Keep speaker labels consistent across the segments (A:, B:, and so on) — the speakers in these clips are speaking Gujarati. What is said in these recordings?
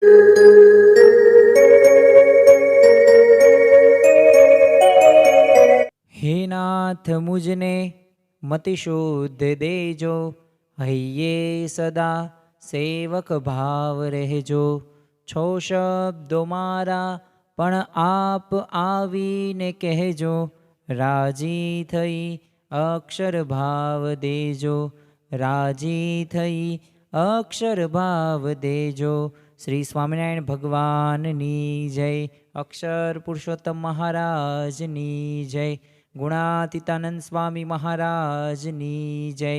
A: हे नाथ मुझने मति शुद्ध देजो, हૈये सदा સેવક ભાવ રહેજો. છો શબ્દો મારા પણ આપ આવીને કહેજો, રાજી થઈ અક્ષર ભાવ દેજો, રાજી થઈ અક્ષર ભાવ દેજો. શ્રી સ્વામિનારાયણ ભગવાનની જય. અક્ષર પુરુષોત્તમ મહારાજની જય. ગુણાતીતાનંદ સ્વામી મહારાજની જય.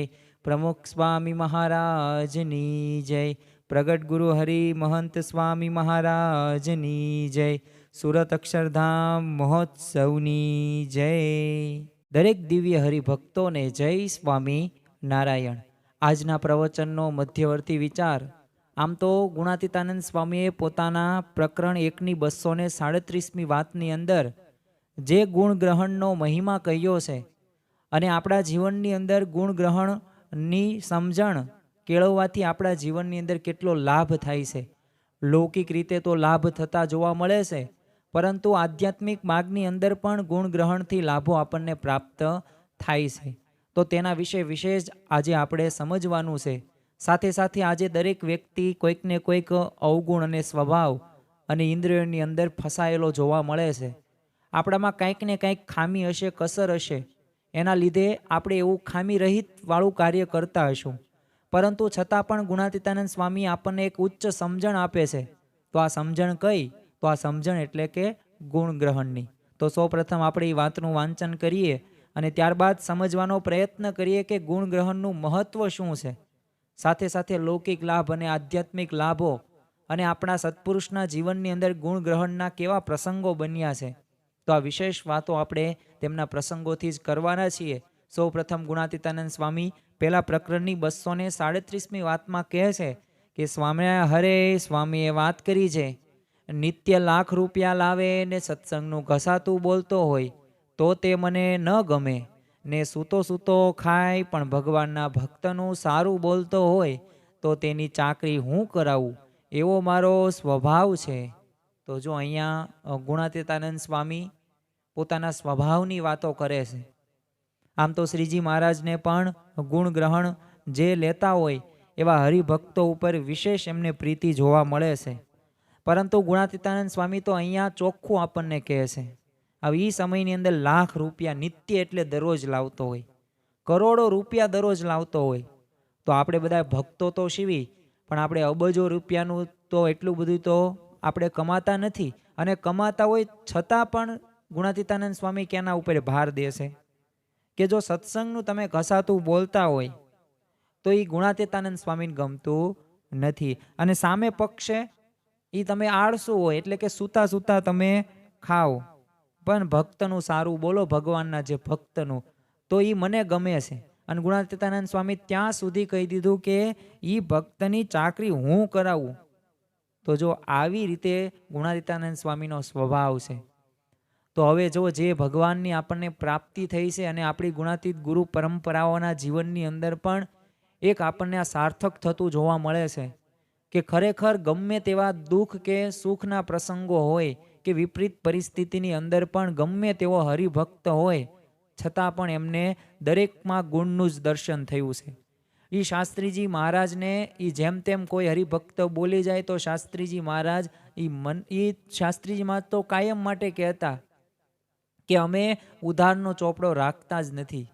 A: પ્રમુખ સ્વામી મહારાજની જય. પ્રગટ ગુરુ હરિ મહંત સ્વામી મહારાજની જય. સુરત અક્ષરધામ મહોત્સવની જય. દરેક દિવ્ય હરિભક્તોને જય સ્વામી નારાયણ. આજના પ્રવચનનો મધ્યવર્તી વિચાર. આમ તો ગુણાતીતાનંદ સ્વામીએ પોતાના પ્રકરણ 1ની 237મી વાતની અંદર જે ગુણગ્રહણનો મહિમા કહ્યો છે અને આપણા જીવનની અંદર ગુણગ્રહણની સમજણ કેળવવાથી આપણા જીવનની અંદર કેટલો લાભ થાય છે. લૌકિક રીતે તો લાભ થતા જોવા મળે છે, પરંતુ આધ્યાત્મિક માર્ગની અંદર પણ ગુણગ્રહણથી લાભો આપણને પ્રાપ્ત થાય છે. તો તેના વિશે વિશેષ આજે આપણે સમજવાનું છે. સાથે સાથે આજે દરેક વ્યક્તિ કોઈક ને કોઈક અવગુણ અને સ્વભાવ અને ઇન્દ્રિયોની અંદર ફસાયેલો જોવા મળે છે. આપણામાં કંઈક ને કંઈક ખામી હશે, કસર હશે, એના લીધે આપણે એવું ખામી રહિત વાળું કાર્ય કરતા હશું. પરંતુ છતાં પણ ગુણાતીતાનંદ સ્વામી આપણને એક ઉચ્ચ સમજણ આપે છે. તો આ સમજણ કઈ? તો આ સમજણ એટલે કે ગુણગ્રહણની. તો સૌપ્રથમ આપણે એ વાતનું વાંચન કરીએ અને ત્યારબાદ સમજવાનો પ્રયત્ન કરીએ કે ગુણગ્રહણનું મહત્વ શું છે. સાથે સાથે લૌકિક લાભ અને આધ્યાત્મિક લાભો અને આપણા સત્પુરુષના જીવનની અંદર ગુણગ્રહણના કેવા પ્રસંગો બન્યા છે. તો આ વિશેષ વાતો આપણે તેમના પ્રસંગોથી જ કરવાના છીએ. સૌ પ્રથમ ગુણાતીતાનંદ સ્વામી પહેલા પ્રકરણની 237મી વાતમાં કહે છે કે સ્વામિનારાયણ હરે સ્વામીએ વાત કરી છે, નિત્ય લાખ રૂપિયા લાવે ને સત્સંગનું ઘસાતું બોલતો હોય તો તે મને ન ગમે, ને સૂતો સૂતો ખાય પણ ભગવાનના ભક્તનું સારું બોલતો હોય તો તેની ચાકરી હું કરાવું, એવો મારો સ્વભાવ છે. તો જો અહીંયા ગુણાતીતાનંદ સ્વામી પોતાના સ્વભાવની વાતો કરે છે. આમ તો શ્રીજી મહારાજને પણ ગુણગ્રહણ જે લેતા હોય એવા હરિભક્તો ઉપર વિશેષ એમને પ્રીતિ જોવા મળે છે. પરંતુ ગુણાતીતાનંદ સ્વામી તો અહીંયા ચોખ્ખું આપણને કહે છે. હવે એ સમયની અંદર લાખ રૂપિયા નિત્ય એટલે દરરોજ લાવતો હોય, કરોડો રૂપિયા દરરોજ લાવતો હોય. તો આપણે બધા ભક્તો તો શીવી, પણ આપણે અબજો રૂપિયાનું તો એટલું બધું તો આપણે કમાતા નથી. અને કમાતા હોય છતાં પણ ગુણાતીતાનંદ સ્વામી કેના ઉપર ભાર દેશે કે જો સત્સંગનું તમે ઘસાતું બોલતા હોય તો એ ગુણાતીતાનંદ સ્વામીને ગમતું નથી. અને સામે પક્ષે એ તમે આળસુ હોય એટલે કે સૂતા સૂતા તમે ખાઓ પણ ભક્તનું સારું બોલો, ભગવાનના જે ભક્તનું, તો એ મને ગમે છે. અને ગુણાતીતાનંદ સ્વામી ત્યાં સુધી કહી દીધું કે એ ભક્તની ચાકરી હું કરાવું. તો જો આવી રીતે ગુણાતીતાનંદ સ્વામીનો સ્વભાવ છે. તો હવે જો જે ભગવાનની આપણને પ્રાપ્તિ થઈ છે અને આપણી ગુણાતીત ગુરુ પરંપરાઓના જીવનની અંદર પણ એક આપણને આ સાર્થક થતું જોવા મળે છે કે ખરેખર ગમે તેવા દુઃખ કે સુખના પ્રસંગો હોય કે વિપરીત પરિસ્થિતિની અંદર પણ ગમે તેવો હરિભક્ત હોય છતાં પણ એમને દરેકમાં ગુણનું જ દર્શન થયું છે. એ શાસ્ત્રીજી મહારાજને એ જેમ તેમ કોઈ હરિભક્ત બોલી જાય તો શાસ્ત્રીજી મહારાજ એ શાસ્ત્રીજી મહારાજ તો કાયમ માટે કહેતા કે અમે ઉધારનો ચોપડો રાખતા જ નથી,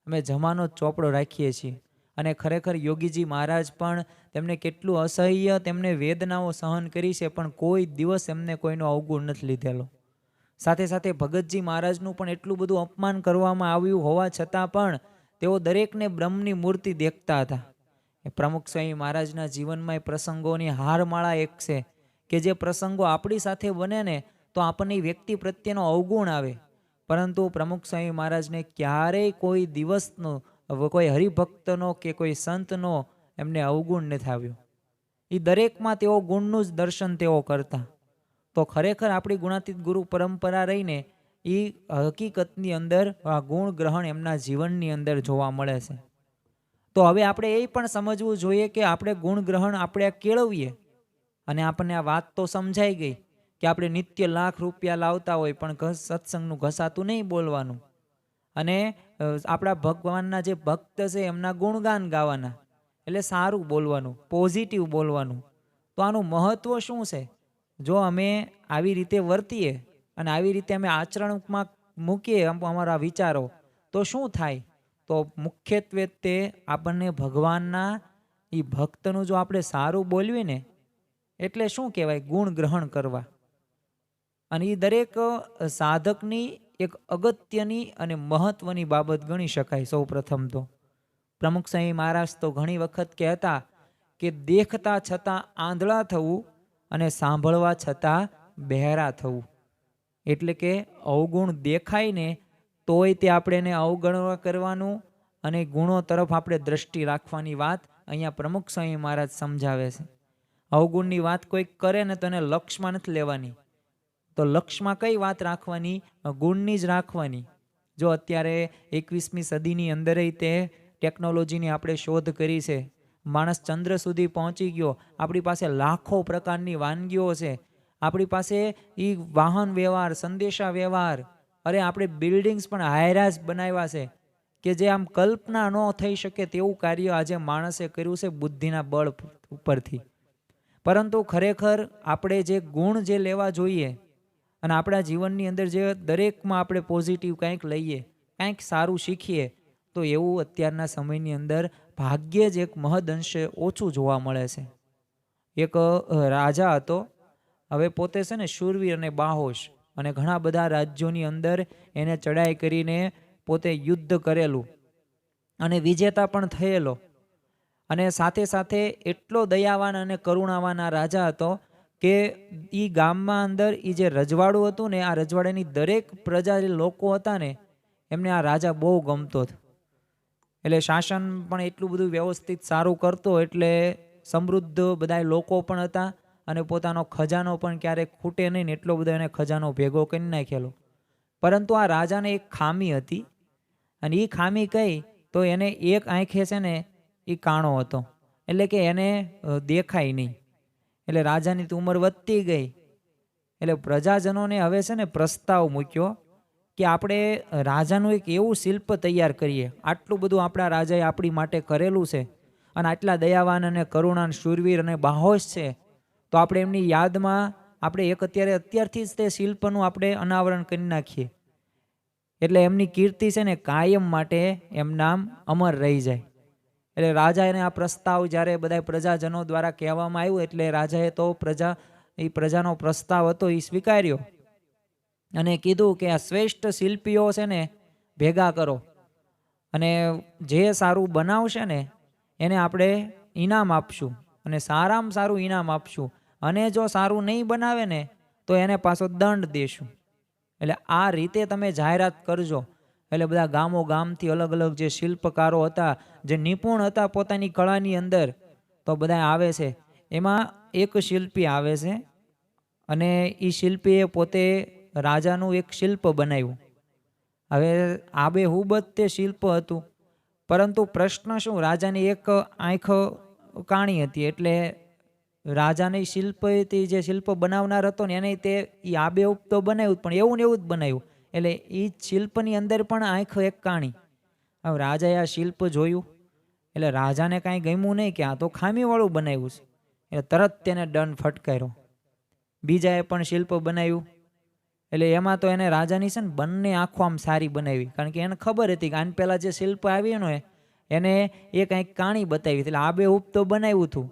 A: અમે જમાનો જ ચોપડો રાખીએ છીએ. અને ખરેખર યોગીજી મહારાજ પણ તેમને કેટલું અસહ્ય તેમને વેદનાઓ સહન કરી છે, પણ કોઈ દિવસ એમને કોઈનો અવગુણ નથી લીધેલો. સાથે સાથે ભગતજી મહારાજનું પણ એટલું બધું અપમાન કરવામાં આવ્યું હોવા છતાં પણ તેઓ દરેકને બ્રહ્મની મૂર્તિ દેખતા હતા. પ્રમુખ સ્વામી મહારાજના જીવનમાં એ પ્રસંગોની હારમાળા એક છે કે જે પ્રસંગો આપણી સાથે બને ને તો આપણને વ્યક્તિ પ્રત્યેનો અવગુણ આવે, પરંતુ પ્રમુખ સ્વામી મહારાજને ક્યારેય કોઈ દિવસનો કોઈ હરિભક્તનો કે કોઈ સંતનો એમને અવગુણ નથી આવ્યો. એ દરેકમાં તેઓ ગુણનું જ દર્શન તેઓ કરતા. તો ખરેખર આપણી ગુણાતીત ગુરુ પરંપરા રહીને એ હકીકતની અંદર આ ગુણ ગ્રહણ એમના જીવનની અંદર જોવા મળે છે. તો હવે આપણે એ પણ સમજવું જોઈએ કે આપણે ગુણ ગ્રહણ આપણે કેળવીએ અને આપણને આ વાત તો સમજાઈ ગઈ કે આપણે નિત્ય લાખ રૂપિયા લાવતા હોય પણ સત્સંગનું ઘસાતું નહીં બોલવાનું. અને આપણા ભગવાનના જે ભક્ત છે એમના ગુણગાન ગાવાના, એટલે સારું બોલવાનું, પોઝિટિવ બોલવાનું. તો આનું મહત્ત્વ શું છે? જો અમે આવી રીતે વર્તીએ અને આવી રીતે અમે આચરણમાં મૂકીએ અમારા વિચારો, તો શું થાય? તો મુખ્યત્વે તે આપણને ભગવાનના એ ભક્તનું જો આપણે સારું બોલવીએ ને, એટલે શું કહેવાય? ગુણ ગ્રહણ કરવા. અને એ દરેક સાધકની એક અગત્યની અને મહત્વની બાબત ગણી શકાય. સૌ પ્રથમ તો પ્રમુખ સ્વામી મહારાજ તો ઘણી વખત કહેતા કે દેખતા છતાં આંધળા થવું અને સાંભળવા છતાં બહેરા થવું. એટલે કે અવગુણ દેખાય ને તોય તે આપણે એને અવગણવા કરવાનું અને ગુણો તરફ આપણે દ્રષ્ટિ રાખવાની વાત અહીંયા પ્રમુખ સ્વામી મહારાજ સમજાવે છે. અવગુણની વાત કોઈ કરે ને તો એને લક્ષમાં નથી લેવાની. તો લક્ષમાં કઈ વાત રાખવાની? ગુણની જ રાખવાની. જો અત્યારે 21મી સદીની અંદર તે ટેકનોલોજીની આપણે શોધ કરી છે, માણસ ચંદ્ર સુધી પહોંચી ગયો, આપણી પાસે લાખો પ્રકારની વાનગીઓ છે, આપણી પાસે એ વાહન વ્યવહાર, સંદેશા વ્યવહાર, અરે આપણે બિલ્ડિંગ્સ પણ હાયરાજ બનાવ્યા છે કે જે આમ કલ્પના ન થઈ શકે તેવું કાર્ય આજે માણસે કર્યું છે બુદ્ધિના બળ ઉપરથી. પરંતુ ખરેખર આપણે જે ગુણ જે લેવા જોઈએ અને આપણા જીવનની અંદર જે દરેકમાં આપણે પોઝિટિવ કંઈક લઈએ, કંઈક સારું શીખીએ, તો એવું અત્યારના સમયની અંદર ભાગ્યે જ એક મહદઅંશે ઓછું જોવા મળે છે. એક રાજા હતો, હવે પોતે છે ને શૂરવીર અને બાહોશ, અને ઘણા બધા રાજ્યોની અંદર એને ચડાઈ કરીને પોતે યુદ્ધ કરેલું અને વિજેતા પણ થયેલો. અને સાથે સાથે એટલો દયાવાન અને કરુણાવાન આ રાજા હતો કે એ ગામમાં અંદર એ જે રજવાડું હતું ને, આ રજવાડાની દરેક પ્રજા જે લોકો હતા ને, એમને આ રાજા બહુ ગમતો હતો. એટલે શાસન પણ એટલું બધું વ્યવસ્થિત સારું કરતો, એટલે સમૃદ્ધ બધા લોકો પણ હતા અને પોતાનો ખજાનો પણ ક્યારેક ખૂટે નહીં ને એટલો બધો એને ખજાનો ભેગો કરી નાખેલો. પરંતુ આ રાજાને એક ખામી હતી, અને એ ખામી કઈ? તો એને એક આંખે છે ને એ કાણો હતો, એટલે કે એને દેખાય નહીં. એટલે રાજાની તો ઉંમર વધતી ગઈ, એટલે પ્રજાજનોને હવે છે ને પ્રસ્તાવ મૂક્યો કે આપણે રાજાનું એક એવું શિલ્પ તૈયાર કરીએ. આટલું બધું આપણા રાજાએ આપણી માટે કરેલું છે અને આટલા દયાવાન અને કરુણાન શૂરવીર અને બાહોશ છે, તો આપણે એમની યાદમાં આપણે અત્યારથી જ તે શિલ્પનું આપણે અનાવરણ કરી નાખીએ, એટલે એમની કીર્તિ છે ને કાયમ માટે એમ નામ અમર રહી જાય. એટલે રાજાને આ પ્રસ્તાવ જ્યારે બધા પ્રજાજનો દ્વારા કહેવામાં આવ્યું, એટલે રાજાએ તો પ્રજાનો પ્રસ્તાવ હતો એ સ્વીકાર્યો અને કીધું કે આ શ્રેષ્ઠ શિલ્પીઓ છે ને ભેગા કરો, અને જે સારું બનાવશે ને એને આપણે ઇનામ આપશું, અને સારામાં સારું ઇનામ આપશું, અને જો સારું નહીં બનાવે ને તો એને પાછો દંડ દેશું. એટલે આ રીતે તમે જાહેરાત કરજો. એટલે બધા ગામો ગામથી અલગ અલગ જે શિલ્પકારો હતા, જે નિપુણ હતા પોતાની કળાની અંદર, તો બધા આવે છે. એમાં એક શિલ્પી આવે છે અને એ શિલ્પીએ પોતે રાજાનું એક શિલ્પ બનાવ્યું. હવે આબેહૂબ જ તે શિલ્પ હતું, પરંતુ પ્રશ્ન શું? રાજાની એક આંખ કાણી હતી, એટલે રાજાને જે શિલ્પ બનાવનાર હતો ને એને તે એ આબેહૂબ તો બનાવ્યું, પણ એવું ને એવું જ બનાવ્યું. એટલે એ શિલ્પની અંદર પણ આંખ એક કાણી. હવે રાજાએ આ શિલ્પ જોયું, એટલે રાજાને કાંઈ ગમ્યું નહીં કે આ તો ખામીવાળું બનાવ્યું છે, એટલે તરત તેને દંડ ફટકાર્યો. બીજાએ પણ શિલ્પ બનાવ્યું, એટલે એમાં તો એને રાજાની છે ને બંને આંખો આમ સારી બનાવી, કારણ કે એને ખબર હતી કે આને પહેલાં જે શિલ્પ આવ્યું ને એને એ કાંઈક કાણી બતાવી, એટલે આબેહૂબ તો બનાવ્યું હતું,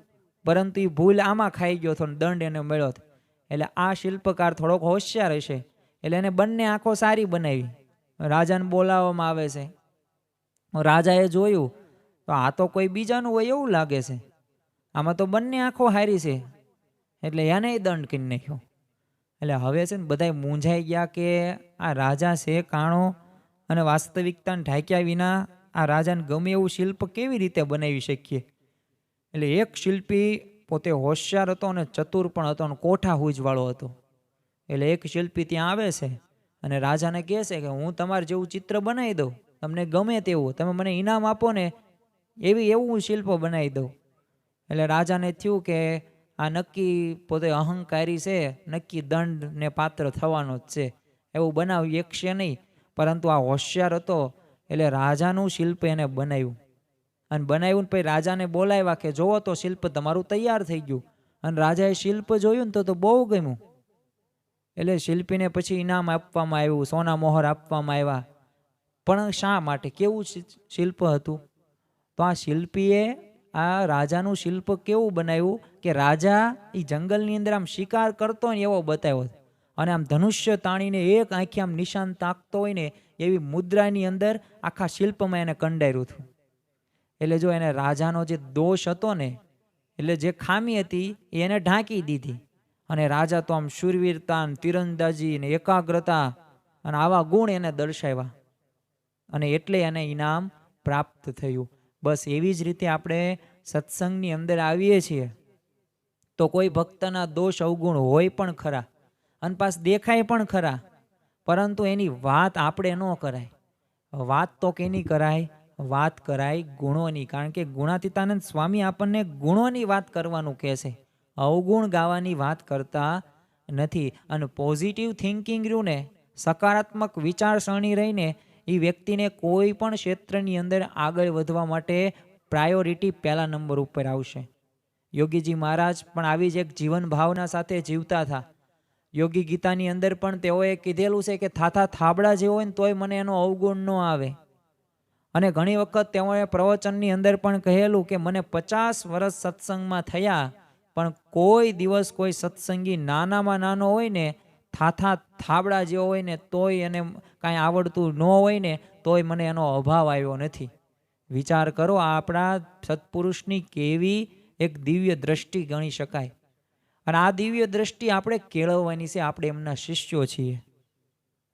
A: પરંતુ એ ભૂલ આમાં ખાઈ ગયો હતો ને દંડ એને મળ્યો હતો. એટલે આ શિલ્પકાર થોડોક હોશિયાર હશે, એટલે એને બંને આંખો સારી બનાવી. રાજાને બોલાવવામાં આવે છે. રાજાએ જોયું તો આ તો કોઈ બીજાનું હોય એવું લાગે છે, આમાં તો બંને આંખો હારી છે, એટલે એને દંડ કરી નાખ્યો. એટલે હવે છે ને બધા મૂંઝાઈ ગયા કે આ રાજા છે કાણો, અને વાસ્તવિકતાને ઢાંક્યા વિના આ રાજાને ગમે એવું શિલ્પ કેવી રીતે બનાવી શકીએ. એટલે એક શિલ્પી પોતે હોશિયાર હતો અને ચતુર પણ હતો અને કોઠા હૂજવાળો હતો. એટલે એક શિલ્પી ત્યાં આવે છે અને રાજાને કહે છે કે હું તમારે જેવું ચિત્ર બનાવી દઉં, તમને ગમે તેવું, તમે મને ઇનામ આપો ને એવું શિલ્પ બનાવી દઉં. એટલે રાજાને થયું કે આ નક્કી પોતે અહંકારી છે, નક્કી દંડ ને પાત્ર થવાનો જ છે, એવું બનાવ્યું એકશે નહીં. પરંતુ આ હોશિયાર હતો એટલે રાજાનું શિલ્પ એને બનાવ્યું. અને બનાવ્યું ને પછી રાજાને બોલાવ્યા કે જોવો તો શિલ્પ તમારું તૈયાર થઈ ગયું. અને રાજાએ શિલ્પ જોયું ને તો બહુ ગમ્યું. એટલે શિલ્પીને પછી ઇનામ આપવામાં આવ્યું, સોના મોહર આપવામાં આવ્યા. પણ શા માટે? કેવું શિલ્પ હતું? તો આ શિલ્પીએ આ રાજાનું શિલ્પ કેવું બનાવ્યું કે રાજા એ જંગલની અંદર આમ શિકાર કરતો હોય ને એવો બતાવ્યો. અને આમ ધનુષ્ય તાણીને એક આંખે આમ નિશાન તાકતો હોય ને એવી મુદ્રાની અંદર આખા શિલ્પમાં એને કંડાર્યું હતું. એટલે જો એને રાજાનો જે દોષ હતો ને, એટલે જે ખામી હતી એને ઢાંકી દીધી. અને રાજા તો આમ શૂરવીરતા, તીરંદાજી ને એકાગ્રતા અને આવા ગુણ એને દર્શાવ્યા. અને એટલે એને ઇનામ પ્રાપ્ત થયું. બસ એવી જ રીતે આપણે સત્સંગની અંદર આવીએ છીએ તો કોઈ ભક્તના દોષ અવગુણ હોય પણ ખરા અને પાસ દેખાય પણ ખરા, પરંતુ એની વાત આપણે ન કરાય. વાત તો કેની કરાય? વાત કરાય ગુણોની. કારણ કે ગુણાતીતાનંદ સ્વામી આપણને ગુણોની વાત કરવાનું કહે છે, અવગુણ ગાવાની વાત કરતા નથી. અને પોઝિટિવ થિંકિંગ રહ્યું ને, સકારાત્મક વિચારસરણી રહીને એ વ્યક્તિને કોઈ પણ ક્ષેત્રની અંદર આગળ વધવા માટે પ્રાયોરિટી પહેલા નંબર ઉપર આવશે. યોગીજી મહારાજ પણ આવી જ એક જીવન ભાવના સાથે જીવતા હતા. યોગી ગીતાની અંદર પણ તેઓએ કીધેલું છે કે થાથા થાબડા જેવો હોય ને તોય મને એનો અવગુણ ન આવે. અને ઘણી વખત તેઓએ પ્રવચનની અંદર પણ કહેલું કે મને 50 વર્ષ સત્સંગમાં થયા, પણ કોઈ દિવસ કોઈ સત્સંગી નાનામાં નાનો હોય ને, થાથા થાબડા જેવો હોય ને તોય એને કાંઈ આવડતું ન હોય ને તોય મને એનો અભાવ આવ્યો નથી. વિચાર કરો, આ આપણા સત્પુરુષની કેવી એક દિવ્ય દ્રષ્ટિ ગણી શકાય. અને આ દિવ્ય દ્રષ્ટિ આપણે કેળવવાની છે, આપણે એમના શિષ્યો છીએ.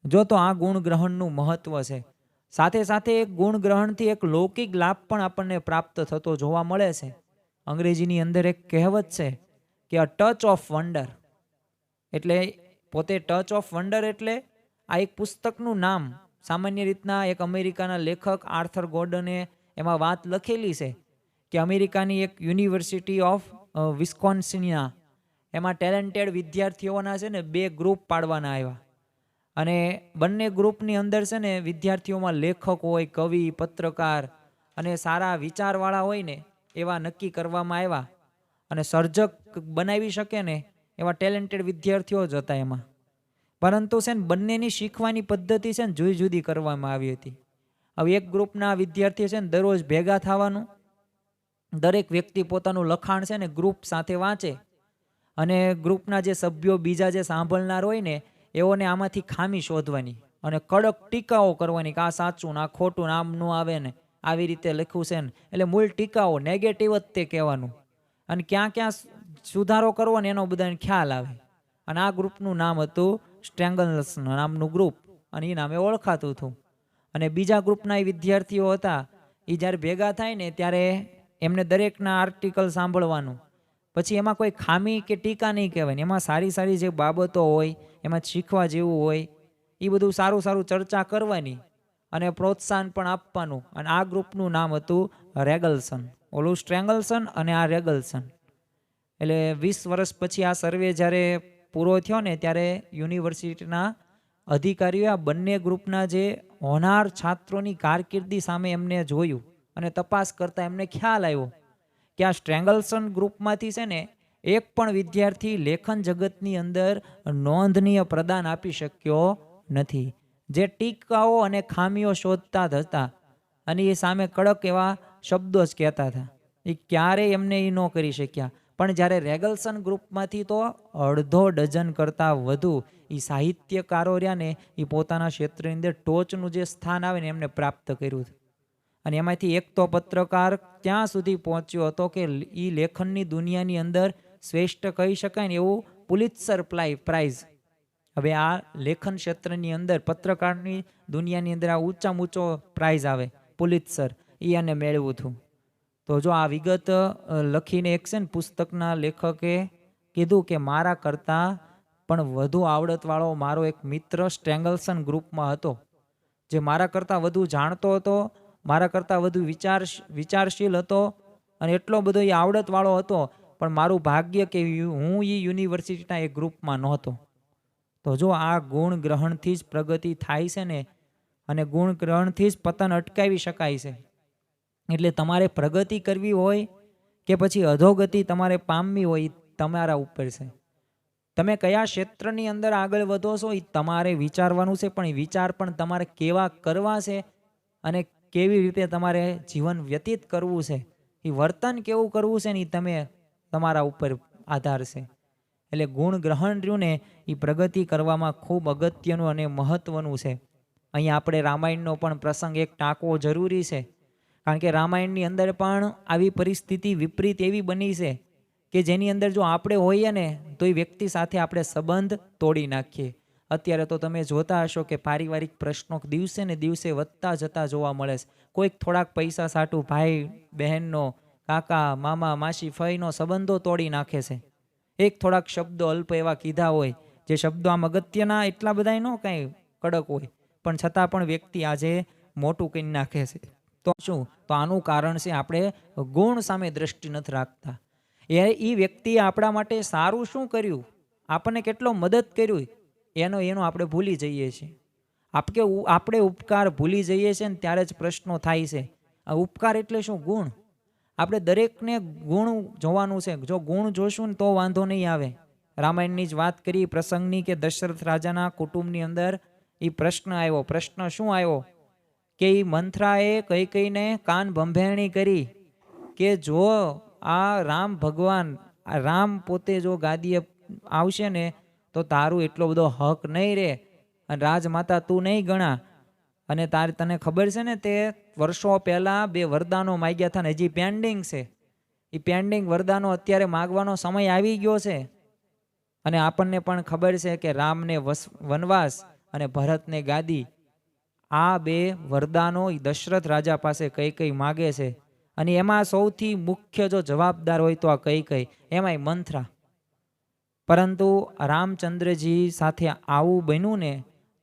A: જો તો આ ગુણ ગ્રહણનું મહત્વ છે. સાથે સાથે એક ગુણ ગ્રહણથી એક લૌકિક લાભ પણ આપણને પ્રાપ્ત થતો જોવા મળે છે. અંગ્રેજીની અંદર એક કહેવત છે કે અ ટચ ઓફ વન્ડર. એટલે પોતે ટચ ઓફ વન્ડર એટલે આ એક પુસ્તકનું નામ. સામાન્ય રીતના એક અમેરિકાના લેખક આર્થર ગોર્ડને એમાં વાત લખેલી છે કે અમેરિકાની એક યુનિવર્સિટી ઓફ વિસ્કોન્સિનના એમાં ટેલેન્ટેડ વિદ્યાર્થીઓના છે ને 2 ગ્રુપ પાડવાના આવ્યા. અને બંને ગ્રુપની અંદર છે ને વિદ્યાર્થીઓમાં લેખક હોય, કવિ, પત્રકાર અને સારા વિચારવાળા હોય ને એવા નક્કી કરવામાં આવ્યા. અને સર્જક બનાવી શકે ને એવા ટેલેન્ટેડ વિદ્યાર્થીઓ જ હતા એમાં. પરંતુ છે ને બંનેની શીખવાની પદ્ધતિ છે ને જુદી જુદી કરવામાં આવી હતી. હવે એક ગ્રુપના વિદ્યાર્થી છે ને દરરોજ ભેગા થવાનું, દરેક વ્યક્તિ પોતાનું લખાણ છે ને ગ્રુપ સાથે વાંચે. અને ગ્રુપના જે સભ્યો બીજા જે સાંભળનાર હોય ને એઓને આમાંથી ખામી શોધવાની અને કડક ટીકાઓ કરવાની કે આ સાચું ને આ ખોટું ને આમ ન આવે ને આવી રીતે લખ્યું છે ને. એટલે મૂળ ટીકાઓ, નેગેટિવ જ તે કહેવાનું. અને ક્યાં ક્યાં સુધારો કરવો ને એનો બધાને ખ્યાલ આવે. અને આ ગ્રુપનું નામ હતું સ્ટ્રેંગલ્સ નામનું ગ્રુપ, અને એ નામે ઓળખાતું હતું. અને બીજા ગ્રુપના એ વિદ્યાર્થીઓ હતા, એ જ્યારે ભેગા થાય ને ત્યારે એમને દરેકના આર્ટિકલ સાંભળવાનું. પછી એમાં કોઈ ખામી કે ટીકા નહીં કહેવાય, એમાં સારી સારી જે બાબતો હોય, એમાં શીખવા જેવું હોય એ બધું સારું સારું ચર્ચા કરવાની અને પ્રોત્સાહન પણ આપવાનું. અને આ ગ્રુપનું નામ હતું રેગલ્સન. ઓલું સ્ટ્રેંગલ્સન અને આ રેગલ્સન. એટલે 20 વર્ષ પછી આ સર્વે જ્યારે પૂરો થયો ને ત્યારે યુનિવર્સિટીના અધિકારીઓ આ બંને ગ્રુપના જે હોનાર છાત્રોની કારકિર્દી સામે એમને જોયું અને તપાસ કરતા એમને ખ્યાલ આવ્યો કે આ સ્ટ્રેંગલ્સન ગ્રુપમાંથી છે ને એક પણ વિદ્યાર્થી લેખન જગતની અંદર નોંધનીય પ્રદાન આપી શક્યો નથી. જે ટીકાઓ અને ખામીઓ શોધતા જ હતા અને એ સામે કડક એવા શબ્દો જ કહેતા હતા, એ ક્યારેય એમને એ ન કરી શક્યા. પણ જ્યારે રેગલ્સન ગ્રુપમાંથી તો અડધો ડઝન કરતાં વધુ એ સાહિત્યકારો રહ્યા ને એ પોતાના ક્ષેત્રની અંદર ટોચનું જે સ્થાન આવે ને એમને પ્રાપ્ત કર્યું. અને એમાંથી એક તો પત્રકાર ત્યાં સુધી પહોંચ્યો હતો કે એ લેખનની દુનિયાની અંદર શ્રેષ્ઠ કહી શકાય ને એવું પુલિત્સર પ્રાઇઝ. હવે આ લેખન ક્ષેત્રની અંદર પત્રકારની દુનિયાની અંદર આ ઊંચામાં ઊંચો પ્રાઇઝ આવે પુલિત્સર, એ એને મેળવ્યું હતું. તો જો આ વિગત લખીને એક છે ને પુસ્તકના લેખકે કીધું કે મારા કરતાં પણ વધુ આવડતવાળો મારો એક મિત્ર સ્ટ્રેંગલ્સન ગ્રુપમાં હતો, જે મારા કરતાં વધુ જાણતો હતો, મારા કરતાં વધુ વિચારશીલ હતો અને એટલો બધો એ આવડતવાળો હતો પણ મારું ભાગ્ય કે હું એ યુનિવર્સિટીના એક ગ્રુપમાં નહોતો. તો જો આ ગુણ ગ્રહણથી જ પ્રગતિ થાય છે ને, અને ગુણ ગ્રહણથી જ પતન અટકાવી શકાય છે. એટલે તમારે પ્રગતિ કરવી હોય કે પછી અધોગતિ તમારે પામવી હોય, એ તમારા ઉપર છે. તમે કયા ક્ષેત્રની અંદર આગળ વધો છો એ તમારે વિચારવાનું છે, પણ એ વિચાર પણ તમારે કેવા કરવા છે અને કેવી રીતે તમારે જીવન વ્યતીત કરવું છે, એ વર્તન કેવું કરવું છે ને એ તમે તમારા ઉપર આધાર છે. એટલે ગુણ ગ્રહણ રહ્યું ને એ પ્રગતિ કરવામાં ખૂબ અગત્યનું અને મહત્વનું છે. અહીં આપણે રામાયણનો પણ પ્રસંગ એક ટાંકવો જરૂરી છે, કારણ કે રામાયણની અંદર પણ આવી પરિસ્થિતિ વિપરીત એવી બની છે કે જેની અંદર જો આપણે હોઈએ ને તો એ વ્યક્તિ સાથે આપણે સંબંધ તોડી નાખીએ. અત્યારે તો તમે જોતા હશો કે પારિવારિક પ્રશ્નો દિવસે ને દિવસે વધતા જતા જોવા મળે છે. કોઈક થોડાક પૈસા સાટું ભાઈ બહેનનો, કાકા મામા માસી ફઈનો સંબંધો તોડી નાખે છે. એક થોડાક શબ્દો અલ્પ એવા કીધા હોય, જે શબ્દો આમ અગત્યના એટલા બધા ન કાંઈ કડક હોય, પણ છતાં પણ વ્યક્તિ આજે મોટું કરી નાખે છે. તો શું? તો આનું કારણ છે આપણે ગુણ સામે દ્રષ્ટિ નથી રાખતા. એ વ્યક્તિએ આપણા માટે સારું શું કર્યું, આપણને કેટલો મદદ કર્યું, એનો આપણે ભૂલી જઈએ છીએ. આપણે ઉપકાર ભૂલી જઈએ છીએ ને ત્યારે જ પ્રશ્નો થાય છે. આ ઉપકાર એટલે શું? ગુણ. આપણે દરેકને ગુણ જોવાનું છે. જો ગુણ જોશું ને તો વાંધો નહીં આવે. રામાયણની જ વાત કરી પ્રસંગની કે દશરથ રાજાના કુટુંબની અંદર એ પ્રશ્ન આવ્યો. પ્રશ્ન શું આવ્યો કે એ મંથરાએ કઈ કઈને કાન ભંભેરણી કરી કે જો આ રામ ભગવાન, આ રામ પોતે જો ગાદીએ આવશે ને તો તારું એટલો બધો હક નહીં રહે, અને રાજમાતા તું નહીં ગણા. અને તને ખબર છે ને તે વર્ષો પહેલા 2 વરદાનો માગ્યા હતા ને હજી પેન્ડિંગ છે. એ પેન્ડિંગ વરદાનો અત્યારે માગવાનો સમય આવી ગયો છે. અને આપણને પણ ખબર છે કે રામને વનવાસ અને ભરતને ગાદી, આ 2 વરદાનો દશરથ રાજા પાસે કઈ કઈ માગે છે. અને એમાં સૌથી મુખ્ય જો જવાબદાર હોય તો આ કઈ કઈ, એમાંય મંથરા. પરંતુ રામચંદ્રજી સાથે આવું બન્યું ને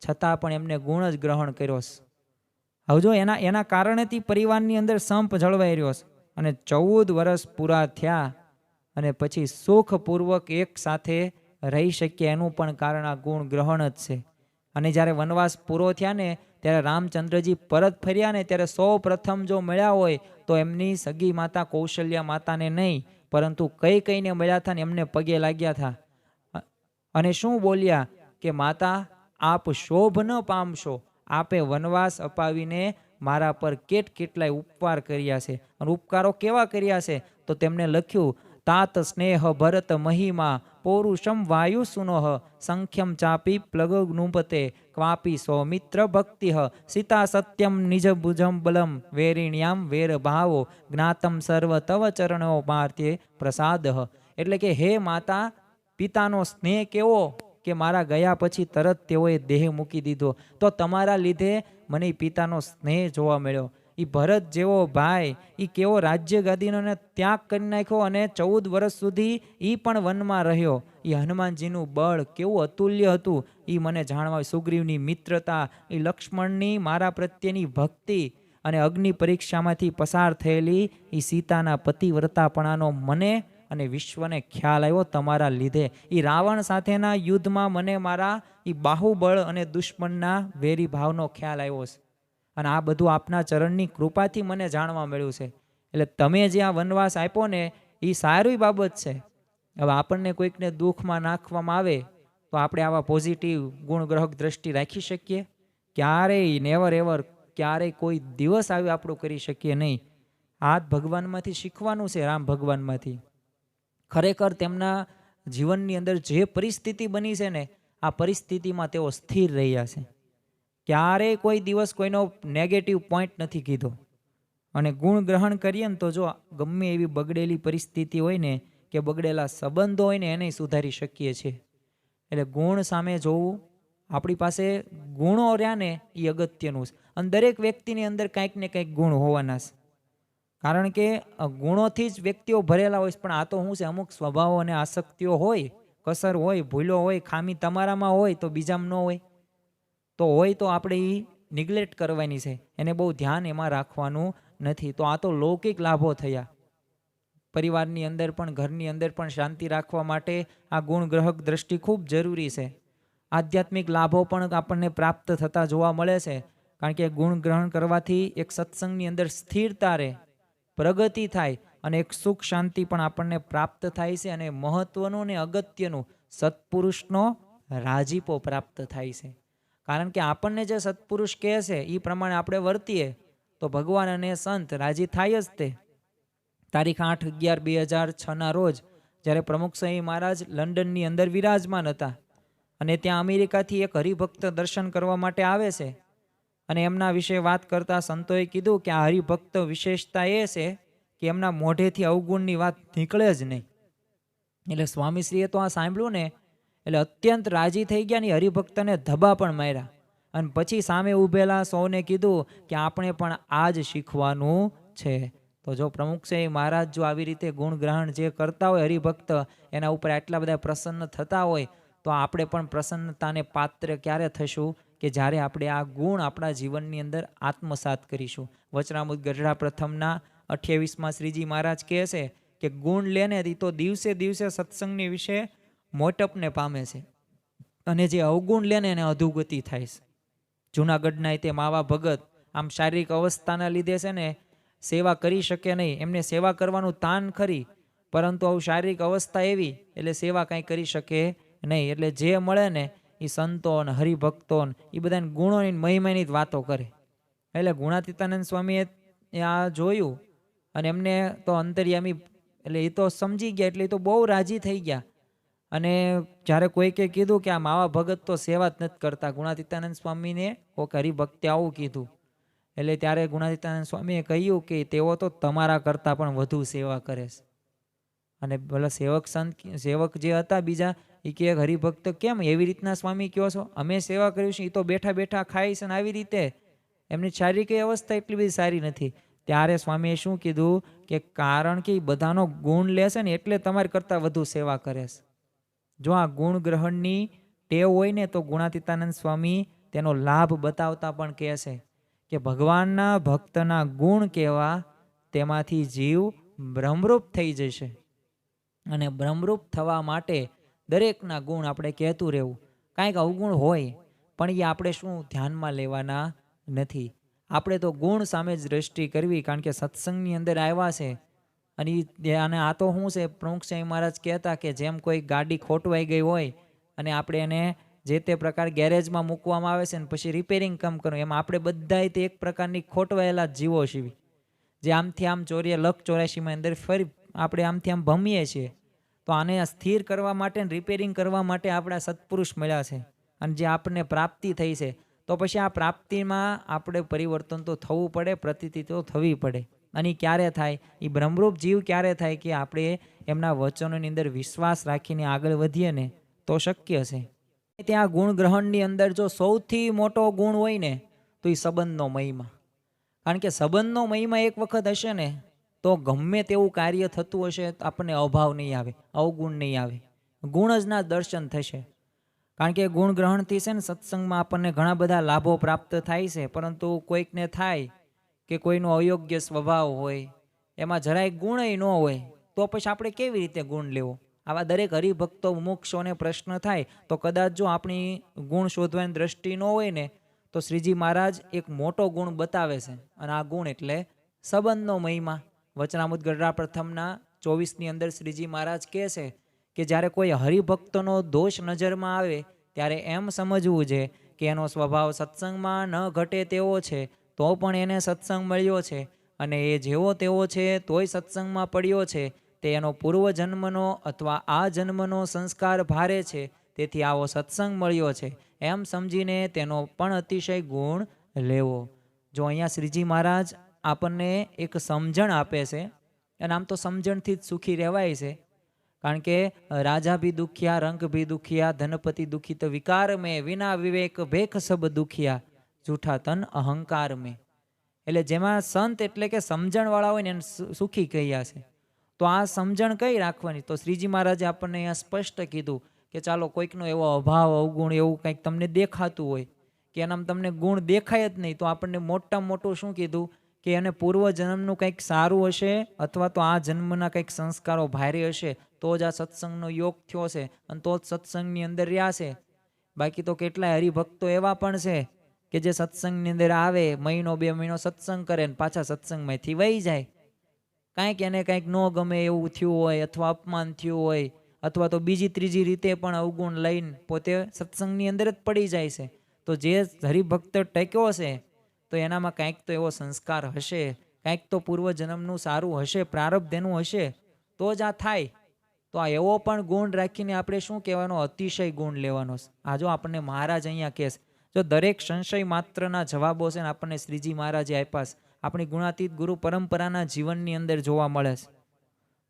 A: છતાં પણ એમને ગુણ જ ગ્રહણ કર્યો છે. હવે જો એના કારણેથી પરિવારની અંદર સંપ જળવાઈ રહ્યો છે. અને 14 વર્ષ પૂરા થયા અને પછી સુખપૂર્વક એક સાથે રહી શક્યા, એનું પણ કારણ આ ગુણ ગ્રહણ જ છે. અને જ્યારે વનવાસ પૂરો થયા ને ત્યારે રામચંદ્રજી પરત ફર્યા ને ત્યારે સૌ પ્રથમ જો મળ્યા હોય તો એમની સગી માતા કૌશલ્યા માતાને નહીં, પરંતુ કઈ કઈને મળ્યા હતા ને એમને પગે લાગ્યા હતા. અને શું બોલ્યા કે માતા આપ શોભ ન પામશો, આપે વનવાસ અપાવીને મારા પર કેટલાય ઉપકાર કર્યા છે. અને ઉપકારો કેવા કર્યા છે તો તેમણે લખ્યું, તાત સ્નેહ ભરત મહિમા પૌરુષમ વાયુ સુનોહ સંખ્યમ ચાપી પ્લગનુપતે ક્વાપી સૌમિત્ર ભક્તિ સીતા સત્યમ નિજ ભુજમ બલમ વેરિણ્યામ વેર ભાવો જ્ઞાતમ સર્વ તવ ચરણો માર્ત્ય પ્રસાદ. એટલે કે હે માતા, પિતાનો સ્નેહ કેવો કે મારા ગયા પછી તરત તેઓએ દેહ મૂકી દીધો, તો તમારા લીધે મને પિતાનો સ્નેહ જોવા મળ્યો. એ ભરત જેવો ભાઈ, એ કેવો રાજ્ય ગાદીનો ત્યાગ કરી નાખ્યો અને 14 વર્ષ સુધી એ પણ વનમાં રહ્યો. એ હનુમાનજીનું બળ કેવું અતુલ્ય હતું એ મને જાણવા. સુગ્રીવની મિત્રતા, એ લક્ષ્મણની મારા પ્રત્યેની ભક્તિ અને અગ્નિ પરીક્ષામાંથી પસાર થયેલી એ સીતાના પતિવ્રતાપણાનો મને અને વિશ્વને ખ્યાલ આવ્યો તમારા લીધે. એ રાવણ સાથેના યુદ્ધમાં મને મારા એ બાહુબળ અને દુશ્મનના વેરી ભાવનો ખ્યાલ આવ્યો છે. અને આ બધું આપના ચરણની કૃપાથી મને જાણવા મળ્યું છે. એટલે તમે જે આ વનવાસ આપ્યો ને એ સારી બાબત છે. હવે આપણને કોઈકને દુઃખમાં નાખવામાં આવે તો આપણે આવા પોઝિટિવ ગુણગ્રહક દ્રષ્ટિ રાખી શકીએ? ક્યારેય નેવર એવર, ક્યારેય કોઈ દિવસ આવી આપણું કરી શકીએ નહીં. આ ભગવાનમાંથી શીખવાનું છે, રામ ભગવાનમાંથી. ખરેખર તેમના જીવનની અંદર જે પરિસ્થિતિ બની છે ને, આ પરિસ્થિતિમાં તેઓ સ્થિર રહ્યા છે. ક્યારેય કોઈ દિવસ કોઈનો નેગેટિવ પોઈન્ટ નથી કીધો. અને ગુણ ગ્રહણ કરીએ ને તો જો ગમે એવી બગડેલી પરિસ્થિતિ હોય ને કે બગડેલા સંબંધો હોય ને એને સુધારી શકીએ છીએ. એટલે ગુણ સામે જોવું, આપણી પાસે ગુણો રહ્યા ને એ અગત્યનું છે. અને દરેક વ્યક્તિની અંદર કંઈક ને કંઈક ગુણ હોવાના છે. કારણ કે ગુણોથી જ વ્યક્તિઓ ભરેલા હોય છે. પણ આ તો શું છે, અમુક સ્વભાવો અને આસક્તિઓ હોય, કસર હોય, ભૂલો હોય, ખામી તમારામાં હોય તો બીજામાં ન હોય. તો હોય તો આપણે એ નિગ્લેક્ટ કરવાની છે, એને બહુ ધ્યાન એમાં રાખવાનું નથી. તો આ તો લૌકિક લાભો થયા. પરિવારની અંદર પણ, ઘરની અંદર પણ શાંતિ રાખવા માટે આ ગુણ ગ્રહક દ્રષ્ટિ ખૂબ જરૂરી છે. આધ્યાત્મિક લાભો પણ આપણને પ્રાપ્ત થતા જોવા મળે છે, કારણ કે ગુણ ગ્રહણ કરવાથી એક સત્સંગની અંદર સ્થિરતા રહે, પ્રગતિ થાય અને એક સુખ શાંતિ પણ આપણને પ્રાપ્ત થાય છે. અને મહત્વનું ને અગત્યનું, સત્પુરુષનો રાજીપો પ્રાપ્ત થાય છે. કારણ કે આપણને જે સત્પુરુષ કહે છે એ પ્રમાણે આપણે વર્તીએ તો ભગવાન અને સંત રાજી થાય જ તે. તારીખ 8/11/2006 રોજ જ્યારે પ્રમુખ સ્વામી મહારાજ લંડનની અંદર વિરાજમાન હતા અને ત્યાં અમેરિકાથી એક હરિભક્ત દર્શન કરવા માટે આવે છે, અને એમના વિશે વાત કરતા સંતોએ કીધું કે આ હરિભક્ત વિશેષતા એ છે કે એમના મોઢેથી અવગુણની વાત નીકળે જ નહીં. એટલે સ્વામીશ્રીએ તો આ સાંભળ્યું ને એટલે અત્યંત રાજી થઈ ગયા ને હરિભક્તને ધબા પણ માર્યા, અને પછી સામે ઊભેલા સૌને કીધું કે આપણે પણ આ જ શીખવાનું છે. તો જો પ્રમુખ છે મહારાજ જો આવી રીતે ગુણગ્રહણ જે કરતા હોય હરિભક્ત, એના ઉપર આટલા બધા પ્રસન્ન થતા હોય, તો આપણે પણ પ્રસન્નતાને પાત્ર ક્યારે થશું કે જ્યારે આપણે આ ગુણ આપણા જીવનની અંદર આત્મસાત કરીશું. વચનામૃત ગઢડા પ્રથમના 28માં શ્રીજી મહારાજ કહે છે કે ગુણ લેને તો દિવસે દિવસે સત્સંગની વિશે મોટપને પામે છે, અને જે અવગુણ લેને એને અધોગતિ થાય છે. જૂનાગઢના તે માવા ભગત આમ શારીરિક અવસ્થાના લીધે છે ને સેવા કરી શકે નહીં, એમને સેવા કરવાનું તાન ખરી, પરંતુ આવું શારીરિક અવસ્થા એવી એટલે સેવા કાંઈ કરી શકે નહીં. એટલે જે મળે ને એ સંતો ને હરિભક્તો એ બધાને ગુણોની મહિમાની જ વાતો કરે. એટલે ગુણાતીતાનંદ સ્વામીએ આ જોયું અને એમને તો અંતર્યામી, એટલે એ તો સમજી ગયા, એટલે એ તો બહુ રાજી થઈ ગયા. અને જ્યારે કોઈકે કીધું કે આ માવા ભગત તો સેવા જ નથી કરતા, ગુણાતીતાનંદ સ્વામીને કોઈક હરિભક્તે આવું કીધું, એટલે ત્યારે ગુણાતીતાનંદ સ્વામીએ કહ્યું કે તેઓ તો તમારા કરતાં પણ વધુ સેવા કરે છે. અને ભલે સેવક જે હતા બીજા એ કે હરિભક્ત કેમ એવી રીતના સ્વામી કહો છો, અમે સેવા કરીશું, એ તો બેઠા બેઠા ખાય છે ને આવી રીતે, એમની શારીરિક અવસ્થા એટલી બધી સારી નથી. ત્યારે સ્વામીએ શું કીધું કે કારણ કે એ બધાનો ગુણ લેશે ને એટલે તમારી કરતાં વધુ સેવા કરે છે. જો આ ગુણ ગ્રહણની ટેવ હોય ને તો ગુણાતીતાનંદ સ્વામી તેનો લાભ બતાવતા પણ કહે છે કે ભગવાનના ભક્તના ગુણ કેવા, તેમાંથી જીવ બ્રહ્મરૂપ થઈ જશે. અને બ્રહ્મરૂપ થવા માટે દરેકના ગુણ આપણે કહેતું રહેવું. કાંઈક અવગુણ હોય પણ એ આપણે શું ધ્યાનમાં લેવાના નથી. આપણે તો ગુણ સામે જ દ્રષ્ટિ કરવી, કારણ કે સત્સંગની અંદર આવ્યા છે. અને આ તો શું છે, પ્રમુખ સ્વામી મહારાજ કહેતા કે જેમ કોઈ ગાડી ખોટવાઈ ગઈ હોય અને આપણે એને જે તે પ્રકાર ગેરેજમાં મૂકવામાં આવે છે ને પછી રિપેરિંગ કામ કરવું, એમાં આપણે બધાય તે એક પ્રકારની ખોટવાયેલા જીવો છીએ, જે આમથી આમ ચોરીએ 184માં અંદર ફરી આપણે આમથી આમ ભમીએ છીએ. તો આને સ્થિર કરવા માટે રિપેરિંગ કરવા માટે આપણા સત્પુરુષ મળ્યા છે, અને જે આપણને પ્રાપ્તિ થઈ છે, તો પછી આ પ્રાપ્તિમાં આપણે પરિવર્તન તો થવું પડે, પ્રતીતિ તો થવી પડે. અને ક્યારે થાય, એ બ્રહ્મરૂપ જીવ ક્યારે થાય કે આપણે એમના વચનોની અંદર વિશ્વાસ રાખીને આગળ વધીએ ને તો શક્ય છે. ત્યાં ગુણ ગ્રહણની અંદર જો સૌથી મોટો ગુણ હોય ને તો એ સંબંધનો મહિમા. કારણ કે સંબંધનો મહિમા એક વખત હશે ને તો ગમે તેવું કાર્ય થતું હશે તો આપણને અભાવ નહીં આવે, અવગુણ નહીં આવે, ગુણ જ ના દર્શન થશે. કારણ કે ગુણ ગ્રહણથી છે ને સત્સંગમાં આપણને ઘણા બધા લાભો પ્રાપ્ત થાય છે, પરંતુ કોઈકને થાય કે કોઈનો અયોગ્ય સ્વભાવ હોય, એમાં જરાય ગુણય ન હોય, તો પછી આપણે કેવી રીતે ગુણ લેવો? આવા દરેક હરિભક્તો મુમુક્ષોને પ્રશ્ન થાય તો કદાચ જો આપણી ગુણ શોધવાની દ્રષ્ટિ ન હોય ને તો શ્રીજી મહારાજ એક મોટો ગુણ બતાવે છે, અને આ ગુણ એટલે સંબંધનો મહિમા. વચનામૃત ગઢડા પ્રથમના 24ની અંદર શ્રીજી મહારાજ કહે છે કે જ્યારે કોઈ હરિભક્તનો દોષ નજરમાં આવે ત્યારે એમ સમજવું છે કે એનો સ્વભાવ સત્સંગમાં ન ઘટે તેવો છે, તો પણ એને સત્સંગ મળ્યો છે, અને એ જેવો તેવો છે તોય સત્સંગમાં પડ્યો છે, તે એનો પૂર્વજન્મનો અથવા આ જન્મનો સંસ્કાર ભારે છે, તેથી આવો સત્સંગ મળ્યો છે, એમ સમજીને તેનો પણ અતિશય ગુણ લેવો. જો અહીંયા શ્રીજી મહારાજ આપણને એક સમજણ આપે છે, અને આમ તો સમજણથી જ સુખી રહેવાય છે. કારણ કે રાજા ભી દુખિયા, રંગ ભી દુખિયા, ધનપતિ દુખિત વિકાર મેં, વિના વિવેક ભેખ સબ દુખિયા, જૂઠા તન અહંકાર મેં. એટલે જેમાં સંત એટલે કે સમજણવાળા હોય ને એને સુખી કહ્યા છે. તો આ સમજણ કઈ રાખવાની? તો શ્રીજી મહારાજે આપણને અહીંયા સ્પષ્ટ કીધું કે ચાલો કોઈકનો એવો અભાવ, અવગુણ એવું કંઈક તમને દેખાતું હોય કે એનામાં તમને ગુણ દેખાય જ નહીં, તો આપણને મોટામાં મોટું શું કીધું કે એને પૂર્વજન્મનું કંઈક સારું હશે અથવા તો આ જન્મના કંઈક સંસ્કારો ભારે હશે તો જ આ સત્સંગનો યોગ થયો છે અને તો જ સત્સંગની અંદર રહ્યા છે. બાકી તો કેટલાય હરિભક્તો એવા પણ છે કે જે સત્સંગની અંદર આવે, મહિનો 2 મહિનો સત્સંગ કરે ને પાછા સત્સંગમાંથી વહી જાય. કાંઈક એને કાંઈક ન ગમે એવું થયું હોય અથવા અપમાન થયું હોય અથવા તો બીજી ત્રીજી રીતે પણ અવગુણ લઈને પોતે સત્સંગની અંદર જ પડી જાય છે. તો જે હરિભક્ત ટક્યો છે તો એનામાં કાંઈક તો એવો સંસ્કાર હશે, કાંઈક તો પૂર્વજન્મનું સારું હશે, પ્રારબ્ધ એનું હશે તો જ આ થાય. તો આ એવો પણ ગુણ રાખીને આપણે શું કહેવાનો, અતિશય ગુણ લેવાનો છે. આ જો આપણને મહારાજ અહીંયા કહેશે, જો દરેક સંશય માત્રના જવાબો છે ને આપણને શ્રીજી મહારાજે આપ્યા છે, આપણી ગુણાતીત ગુરુ પરંપરાના જીવનની અંદર જોવા મળે છે.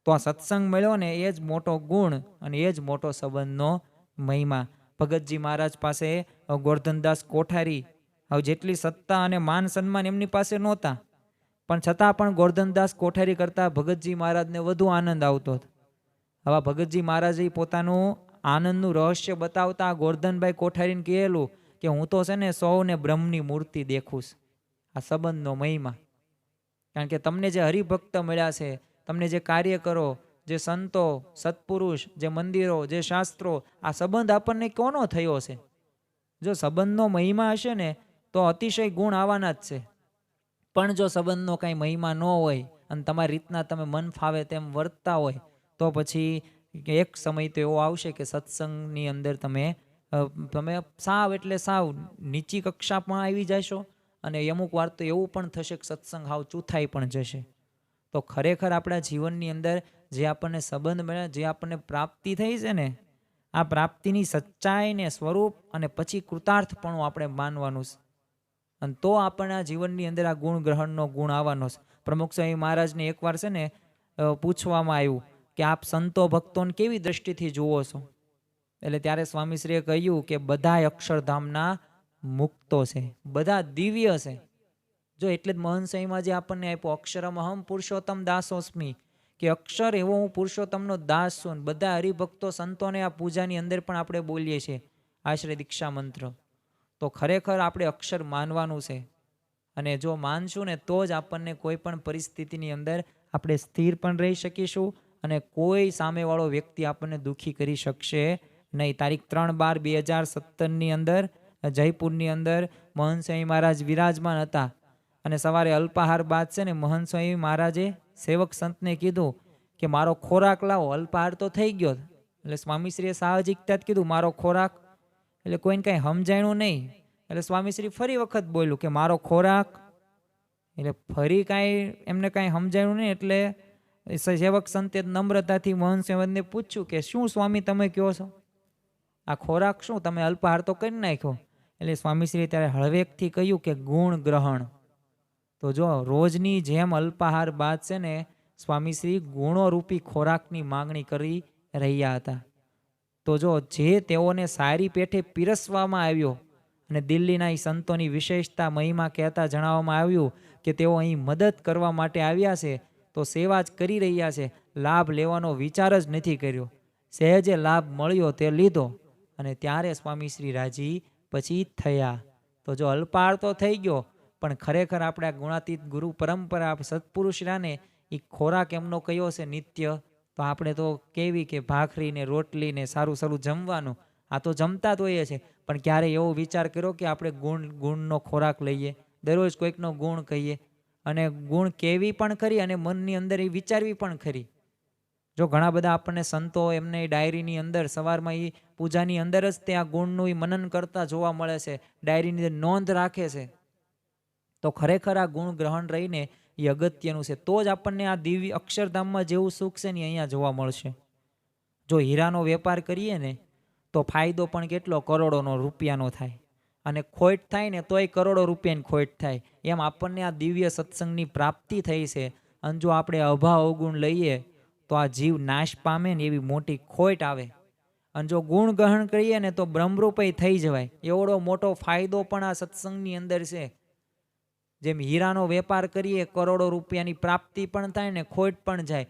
A: તો આ સત્સંગ મળ્યો ને એ જ મોટો ગુણ અને એ જ મોટો સંબંધનો મહિમા. ભગતજી મહારાજ પાસે ગોરધનદાસ કોઠારી, હવે જેટલી સત્તા અને માન સન્માન એમની પાસે નહોતા, પણ છતાં પણ ગોરધનદાસ કોઠારી કરતાં ભગતજી મહારાજને વધુ આનંદ આવતો હતો. હવે ભગતજી મહારાજે પોતાનું આનંદનું રહસ્ય બતાવતા ગોરધનભાઈ કોઠારીને કહેલું કે હું તો છે ને સૌને બ્રહ્મની મૂર્તિ દેખું છું. આ સંબંધનો મહિમા. કારણ કે તમને જે હરિભક્ત મળ્યા છે, તમને જે કાર્ય કરો, જે સંતો, સત્પુરુષ, જે મંદિરો, જે શાસ્ત્રો, આ સંબંધ આપણને કોનો થયો છે? જો સંબંધનો મહિમા હશે ને તો અતિશય ગુણ આવવાના જ છે. પણ જો સંબંધનો કાંઈ મહિમા ન હોય અને તમારી રીતના તમે મન ફાવે તેમ વર્તતા હોય તો પછી એક સમય તો એવો આવશે કે સત્સંગની અંદર તમે સાવ એટલે સાવ નીચી કક્ષામાં આવી જશો અને અમુક વાર તો એવું પણ થશે કે સત્સંગ હાવ ચૂથાઈ પણ જશે. તો ખરેખર આપણા જીવનની અંદર જે આપણને સંબંધ મળ્યા, જે આપણને પ્રાપ્તિ થઈ છે ને, આ પ્રાપ્તિની સચ્ચાઈને સ્વરૂપ અને પછી કૃતાર્થપણું આપણે માનવાનું છે. અને તો આપણા જીવનની અંદર આ ગુણ ગ્રહણનો ગુણ આવવાનો છે. પ્રમુખ સ્વામી મહારાજને એકવાર છે ને પૂછવામાં આવ્યું કે આપ સંતો ભક્તોને કેવી દ્રષ્ટિથી જુઓ છો? એટલે ત્યારે સ્વામીશ્રીએ કહ્યું કે બધા અક્ષરધામના મુક્તો છે, બધા દિવ્ય છે. જો એટલે જ મહંત સ્વામીમાં જે આપણને આપ્યો અક્ષરમ અહમ પુરુષોત્તમ દાસોસ્મી, કે અક્ષર એવો હું પુરુષોત્તમનો દાસ છું. બધા હરિભક્તો સંતોને આ પૂજાની અંદર પણ આપણે બોલીએ છીએ આશ્રય દીક્ષા મંત્ર. તો ખરેખર આપણે અક્ષર માનવાનું છે અને જો માનશું ને તો જ આપણને કોઈ પણ પરિસ્થિતિની અંદર આપણે સ્થિર પણ રહી શકીશું અને કોઈ સામેવાળો વ્યક્તિ આપણને દુઃખી કરી શકશે નહીં. તારીખ 3/12/2017 અંદર જયપુરની અંદર મહંત સ્વામી મહારાજ વિરાજમાન હતા અને સવારે અલ્પાહાર બાદ છે ને મહંત સ્વામી મહારાજે સેવક સંતને કીધું કે મારો ખોરાક લાવો. અલ્પાહાર તો થઈ ગયો એટલે સ્વામીશ્રીએ સાહજિકતા જ કીધું મારો ખોરાક. એટલે કોઈને કાંઈ સમજાણું નહીં એટલે સ્વામીશ્રી ફરી વખત બોલ્યું કે મારો ખોરાક. એટલે ફરી કાંઈ એમને કાંઈ સમજાણું નહીં એટલે સેવક સંતે નમ્રતાથી મહંત સ્વામીને પૂછ્યું કે શું સ્વામી તમે કહો છો, આ ખોરાક શું, તમે અલ્પાહાર તો કરી નાખ્યો? એટલે સ્વામીશ્રીએ ત્યારે હળવેકથી કહ્યું કે ગુણ ગ્રહણ. તો જો રોજની જેમ અલ્પાહાર બાદ છે ને સ્વામીશ્રી ગુણોરૂપી ખોરાકની માંગણી કરી રહ્યા હતા. તો જો જે તેઓને સારી પેઠે પીરસવામાં આવ્યો અને દિલ્હીના એ સંતોની વિશેષતા મહિમા કહેતા જણાવવામાં આવ્યું કે તેઓ અહીં મદદ કરવા માટે આવ્યા છે તો સેવા જ કરી રહ્યા છે, લાભ લેવાનો વિચાર જ નથી કર્યો. સહેજે લાભ મળ્યો તે લીધો અને ત્યારે સ્વામીશ્રી રાજી પછી થયા. તો જો અલ્પાહાર તો થઈ ગયો પણ ખરેખર આપણે ગુણાતીત ગુરુ પરંપરા સત્પુરુષ ને એ ખોરાક એમનો કયો છે નિત્ય, તો આપણે તો કેવી કે ભાખરી ને રોટલી ને સારું સારું જમવાનું, આ તો જમતા જ હોઈએ છે. પણ ક્યારે એવો વિચાર કર્યો કે આપણે ગુણનો ખોરાક લઈએ, દરરોજ કોઈકનો ગુણ કહીએ અને ગુણ કેવી પણ ખરી અને મનની અંદર એ વિચારવી પણ ખરી. જો ઘણા બધા આપણને સંતો એમને ડાયરીની અંદર સવારમાં એ પૂજાની અંદર જ તે આ ગુણનું મનન કરતા જોવા મળે છે, ડાયરીની અંદર નોંધ રાખે છે. તો ખરેખર આ ગુણ ગ્રહણ રહીને એ અગત્યનું છે. તો જ આપણને આ દિવ્ય અક્ષરધામમાં જેવું સુખ છે ને અહીંયા જોવા મળશે. જો હીરાનો વેપાર કરીએ ને તો ફાયદો પણ કેટલો, કરોડોનો રૂપિયાનો થાય અને ખોટ થાય ને તોય કરોડો રૂપિયાની ખોટ થાય. એમ આપણને આ દિવ્ય સત્સંગની પ્રાપ્તિ થઈ છે અને જો આપણે અભાવ અવગુણ લઈએ તો આ જીવ નાશ પામે ને એવી મોટી ખોટ આવે. અને જો ગુણ ગ્રહણ કરીએ ને તો બ્રહ્મરૂપે થઈ જવાય. એવડો મોટો ફાયદો પણ આ સત્સંગની અંદર છે. જેમ હીરાનો વેપાર કરીએ કરોડો રૂપિયાની પ્રાપ્તિ પણ થાય ને ખોટ પણ જાય.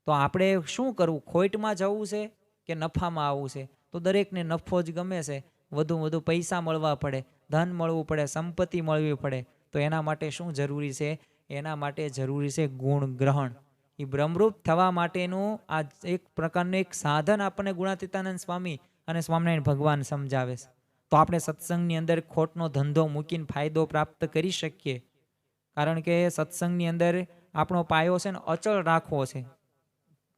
A: તો આપણે શું કરવું, ખોટમાં જવું છે કે નફામાં આવવું છે? તો દરેકને નફો જ ગમે છે. વધુ વધુ પૈસા મળવા પડે, ધન મળવું પડે, સંપત્તિ મળવી પડે. તો એના માટે શું જરૂરી છે? એના માટે જરૂરી છે ગુણ ગ્રહણ. એ બ્રહ્મરૂપ થવા માટેનું આ એક પ્રકારનું એક સાધન આપણને ગુણાતીતાનંદ સ્વામી અને સ્વામિનારાયણ ભગવાન સમજાવે છે. તો આપણે સત્સંગની અંદર ખોટનો ધંધો મૂકીને ફાયદો પ્રાપ્ત કરી શકીએ. કારણ કે સત્સંગની અંદર આપણો પાયો છે ને અચળ રાખવો છે.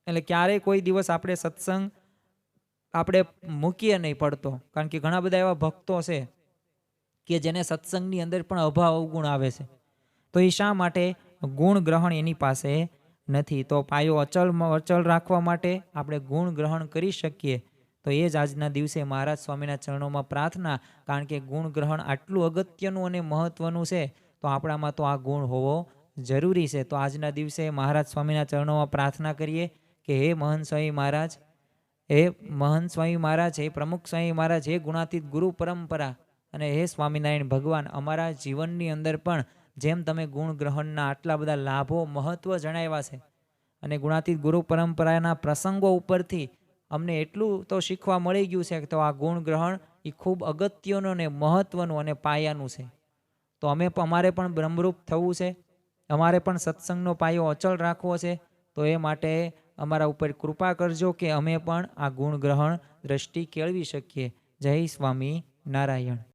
A: એટલે ક્યારેય કોઈ દિવસ આપણે સત્સંગ આપણે મૂકીએ નહીં પડતો. કારણ કે ઘણા બધા એવા ભક્તો છે કે જેને સત્સંગની અંદર પણ અભાવ અવગુણ આવે છે. તો એ શા માટે? ગુણ ગ્રહણ એની પાસે નથી. તો પાયો અચળ રાખવા માટે આપણે ગુણ ગ્રહણ કરી શકીએ. તો એ જ આજના દિવસે મહારાજ સ્વામીના ચરણોમાં પ્રાર્થના. કારણ કે ગુણ ગ્રહણ આટલું અગત્યનું અને મહત્વનું છે, તો આપણામાં તો આ ગુણ હોવો જરૂરી છે. તો આજના દિવસે મહારાજ સ્વામીના ચરણોમાં પ્રાર્થના કરીએ કે હે મહંત સ્વામી મહારાજ, હે મહંત સ્વામી મહારાજ, હે પ્રમુખ સ્વામી મહારાજ, હે ગુણાતીત ગુરુ પરંપરા અને હે સ્વામિનારાયણ ભગવાન, અમારા જીવનની અંદર પણ જેમ તમે ગુણ ગ્રહણના આટલા બધા લાભો મહત્વ જણાવ્યા છે અને ગુણાતીત ગુરુ પરંપરાના પ્રસંગો ઉપરથી અમને એટલું તો શીખવા મળી ગયું છે કે તો આ ગુણ ગ્રહણ એ ખૂબ અગત્યનું અને મહત્વનું અને પાયાનું છે. તો અમારે પણ બ્રહ્મરૂપ થવું છે, અમારે પણ સત્સંગનો પાયો અચળ રાખવો છે. તો એ માટે અમારા ઉપર કૃપા કરજો કે અમે પણ આ ગુણ ગ્રહણ દ્રષ્ટિ કેળવી શકીએ. જય સ્વામી નારાયણ.